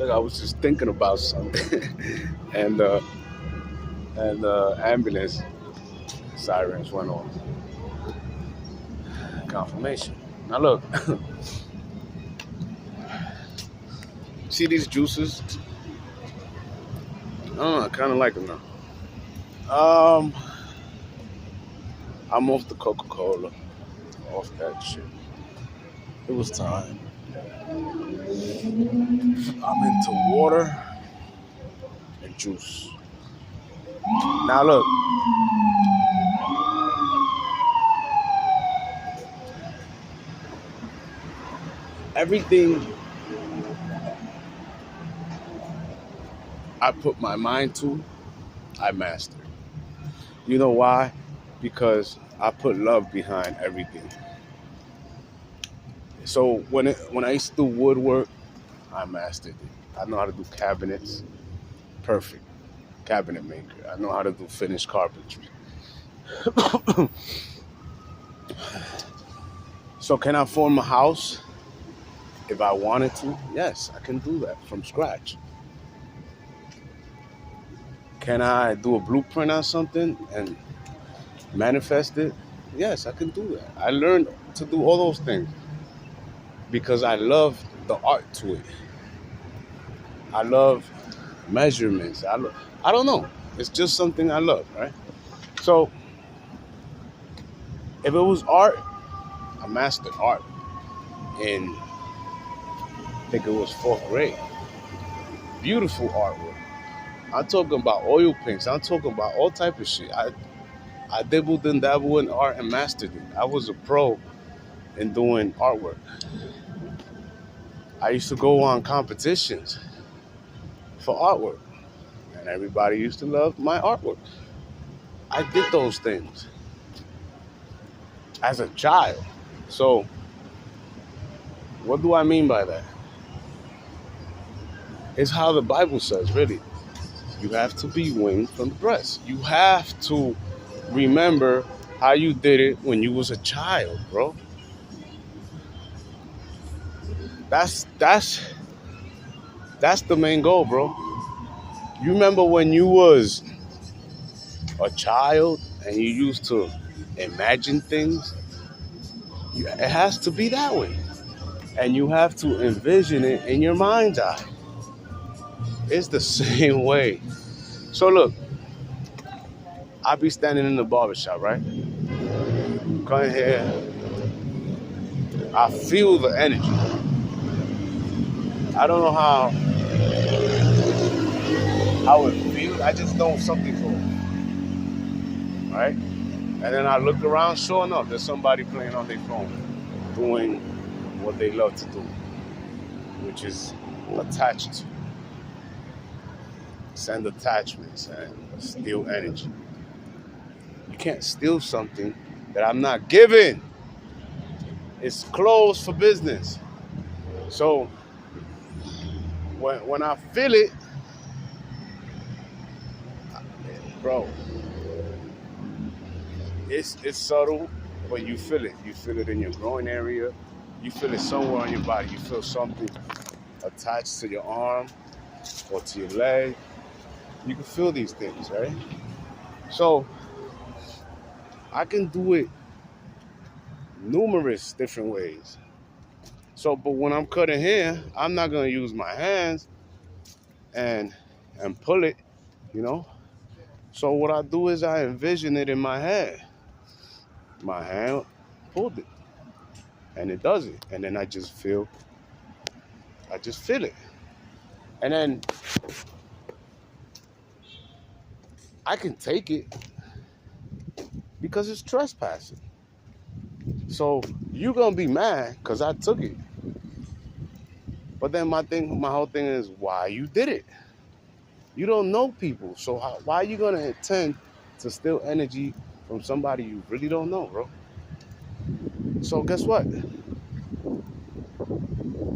Look, I was just thinking about something, and ambulance sirens went off. Confirmation. Now look, see these juices? I kind of like them now. Um, I'm off the Coca-Cola, off that shit. It was time. I'm into water and juice. Now look, everything I put my mind to, I master. You know why? Because I put love behind everything. So when I used to do woodwork, I mastered it. I know how to do cabinets, perfect cabinet maker. I know how to do finished carpentry. So can I form a house if I wanted to? Yes, I can do that from scratch. Can I do a blueprint on something and manifest it? Yes, I can do that. I learned to do all those things because I love the art to it. I love measurements. I don't know. It's just something I love, right? So if it was art, I mastered art in I think it was fourth grade. Beautiful artwork. I'm talking about oil paints. I'm talking about all type of shit. I dabbled and dabbled in art and mastered it. I was a pro in doing artwork. I used to go on competitions for artwork, and everybody used to love my artwork. I did those things as a child. So, what do I mean by that? It's how the Bible says, really. You have to be weaned from the breast. You have to remember how you did it when you was a child, bro. That's that's the main goal, bro. You remember when you was a child and you used to imagine things? It has to be that way. And you have to envision it in your mind's eye. It's the same way. So look, I be standing in the barbershop, right? Come here. I feel the energy. I don't know how it feels. I just know something's wrong, right? And then I look around. Sure enough, there's somebody playing on their phone, doing what they love to do, which is attached, send attachments and steal energy. You can't steal something that I'm not giving. It's closed for business. So when I feel it, bro, it's subtle, but you feel it. You feel it in your groin area. You feel it somewhere on your body. You feel something attached to your arm or to your leg. You can feel these things, right? So I can do it numerous different ways. So, but when I'm cutting hair, I'm not gonna use my hands and pull it, you know. So what I do is I envision it in my head. My hand pulled it, and it does it, and then I just feel it, and then I can take it because it's trespassing. So you're gonna be mad because I took it, but then my whole thing is why you did it. You don't know people, so why are you gonna intend to steal energy from somebody you really don't know, bro? So guess what?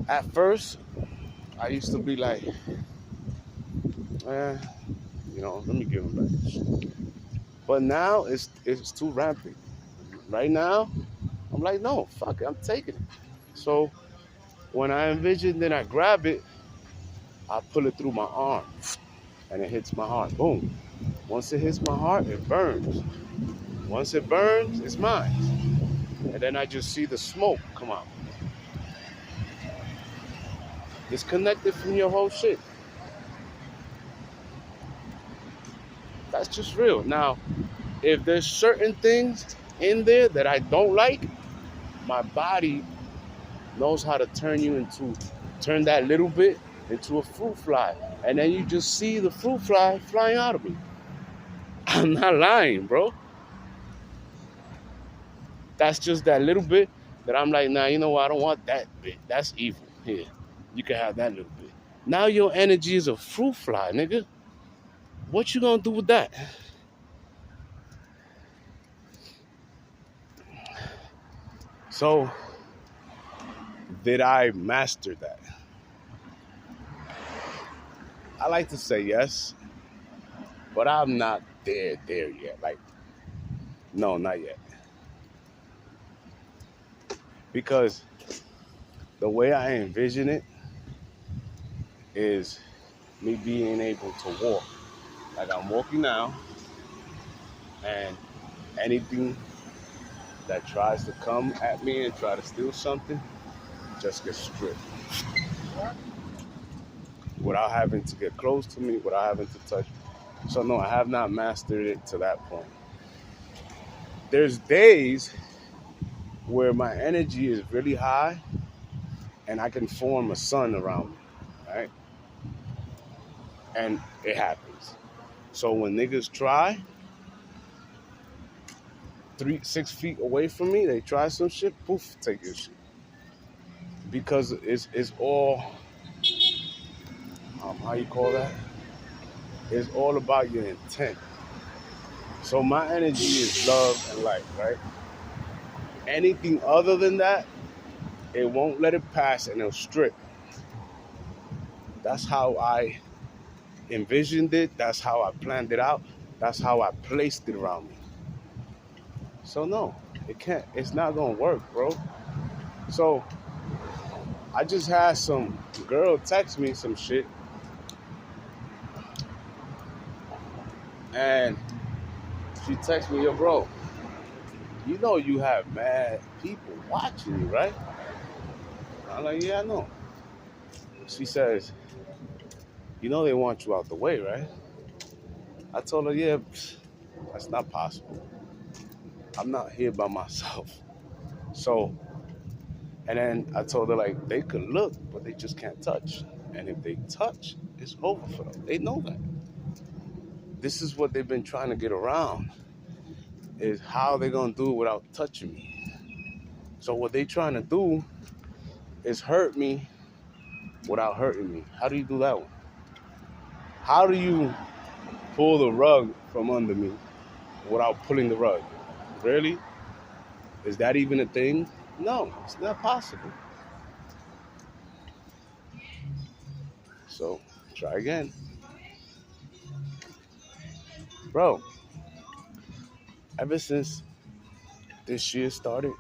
At first, I used to be like, eh, let me give him back. But now it's too rampant. Right now, I'm like, no, fuck it, I'm taking it. So when I envision, then I grab it, I pull it through my arm, and it hits my heart. Boom. Once it hits my heart, it burns. Once it burns, it's mine. And then I just see the smoke come out. Disconnected from your whole shit. That's just real. Now, if there's certain things in there that I don't like, my body knows how to turn that little bit into a fruit fly. And then you just see the fruit fly flying out of me. I'm not lying, bro. That's just that little bit that I'm like, nah, you know what? I don't want that bit. That's evil. Here, you can have that little bit. Now your energy is a fruit fly, nigga. What you gonna do with that? So, did I master that? I like to say yes, but I'm not there yet. Like, no, not yet. Because the way I envision it is me being able to walk. Like I'm walking now, and anything that tries to come at me and try to steal something just gets stripped. Without having to get close to me, without having to touch me. So no, I have not mastered it to that point. There's days where my energy is really high and I can form a sun around me, right? And it happens. So when niggas try 6 feet away from me, they try some shit, poof, take your shit. Because it's all, how you call that? It's all about your intent. So my energy is love and light, right? Anything other than that, it won't let it pass and it'll strip. That's how I envisioned it. That's how I planned it out. That's how I placed it around me. So no, it can't. It's not gonna work, bro. So I just had some girl text me some shit, and she texted me, yo, bro, you know you have mad people watching you, right? I'm like, yeah, I know. She says, you know they want you out the way, right? I told her, yeah, that's not possible. I'm not here by myself. So, and then I told her, like, they could look, but they just can't touch. And if they touch, it's over for them. They know that. This is what they've been trying to get around, is how they're going to do it without touching me. So what they're trying to do is hurt me without hurting me. How do you do that one? How do you pull the rug from under me without pulling the rug? Really? Is that even a thing? No, it's not possible. So try again. Bro, ever since this year started,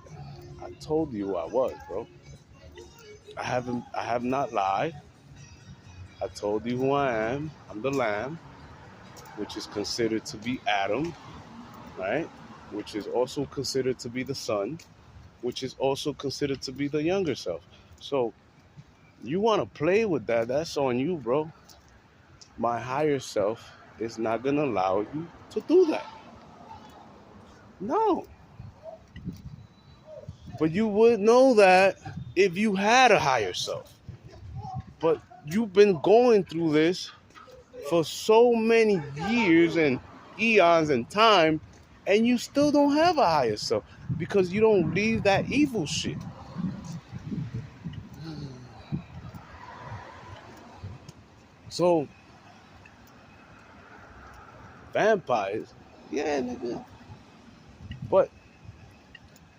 I told you who I was, bro. I have not lied. I told you who I am. I'm the lamb, which is considered to be Adam, right? Which is also considered to be the son, which is also considered to be the younger self. So you want to play with that, that's on you, bro. My higher self is not going to allow you to do that. No. But you would know that if you had a higher self. But you've been going through this for so many years and eons and time, and you still don't have a higher self because you don't leave that evil shit. So, vampires, yeah, nigga. But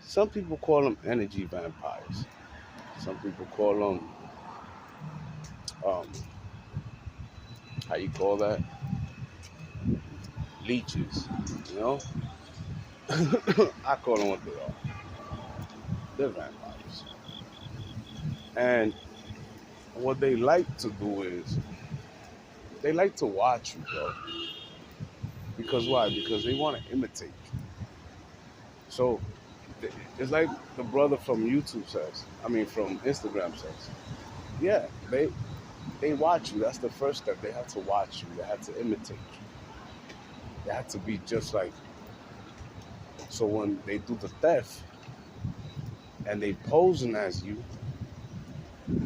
some people call them energy vampires. Some people call them, how you call that? Leeches, you know? I call them what they are. They're vampires. And what they like to do is they like to watch you, bro. Because why? Because they want to imitate you. So it's like the brother from YouTube says. I mean, from Instagram says. Yeah, they watch you. That's the first step. They have to watch you. They have to imitate you. They have to be just like. So when they do the theft and they posing as you,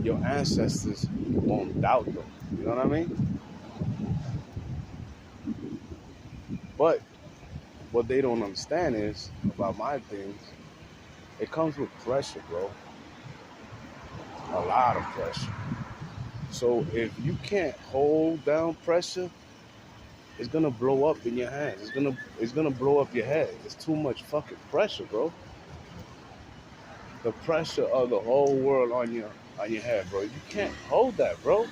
your ancestors won't doubt them. You know what I mean? But what they don't understand is about my things, it comes with pressure, bro. A lot of pressure. So if you can't hold down pressure, it's gonna blow up in your hands. It's gonna blow up your head. It's too much fucking pressure, bro. The pressure of the whole world on your head, bro. You can't hold that, bro.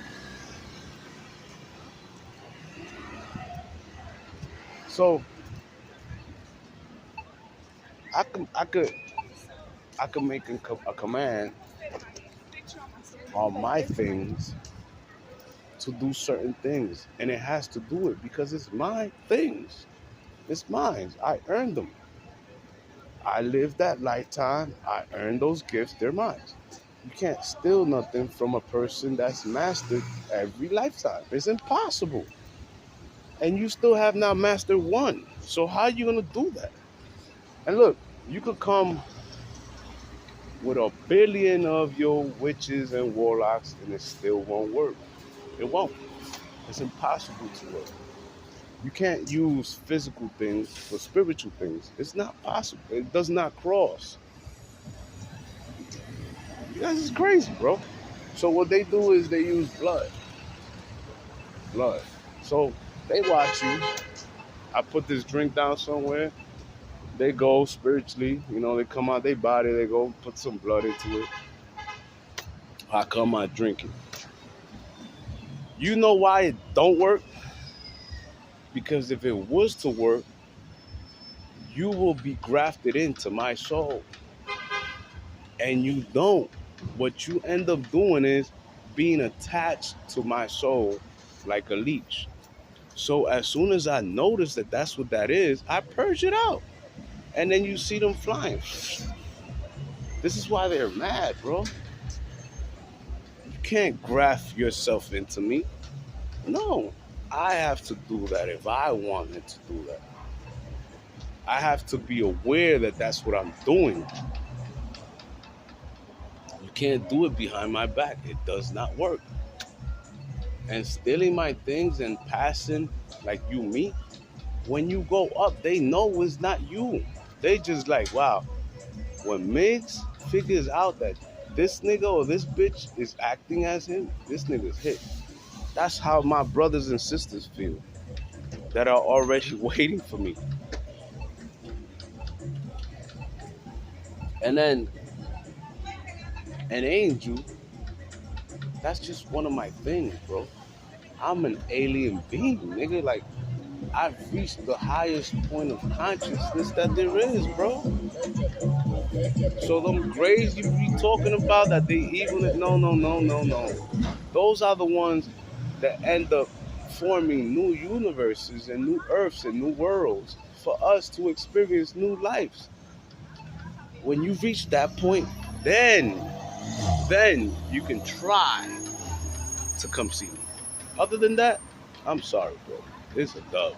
So I could make a command on my things to do certain things, and it has to do it because it's my things. It's mine. I earned them. I lived that lifetime. I earned those gifts. They're mine. You can't steal nothing from a person that's mastered every lifetime. It's impossible. And you still have not mastered one. So how are you gonna do that? And look, you could come with a billion of your witches and warlocks and it still won't work. It won't. It's impossible to work. You can't use physical things for spiritual things. It's not possible. It does not cross. You guys is crazy, bro. So what they do is they use blood. Blood. So they watch you. I put this drink down somewhere. They go spiritually, they come out their body, they go put some blood into it. I come out drinking. You know why it don't work? Because if it was to work, you will be grafted into my soul. And you don't. What you end up doing is being attached to my soul like a leech. So as soon as I notice that that's what that is, I purge it out. And then you see them flying. This is why they're mad, bro. You can't graft yourself into me. No, I have to do that if I wanted to do that. I have to be aware that that's what I'm doing. You can't do it behind my back. It does not work. And stealing my things and passing like you me, when you go up, they know it's not you. They just like, wow, when Migs figures out that this nigga or this bitch is acting as him, this nigga's hit. That's how my brothers and sisters feel that are already waiting for me. And then an angel, that's just one of my things, bro. I'm an alien being, nigga. Like, I've reached the highest point of consciousness that there is, bro. So them grays you be talking about that they evil, no. Those are the ones that end up forming new universes and new earths and new worlds for us to experience new lives. When you reach that point, then you can try to come see me. Other than that, I'm sorry, bro. It's a dub.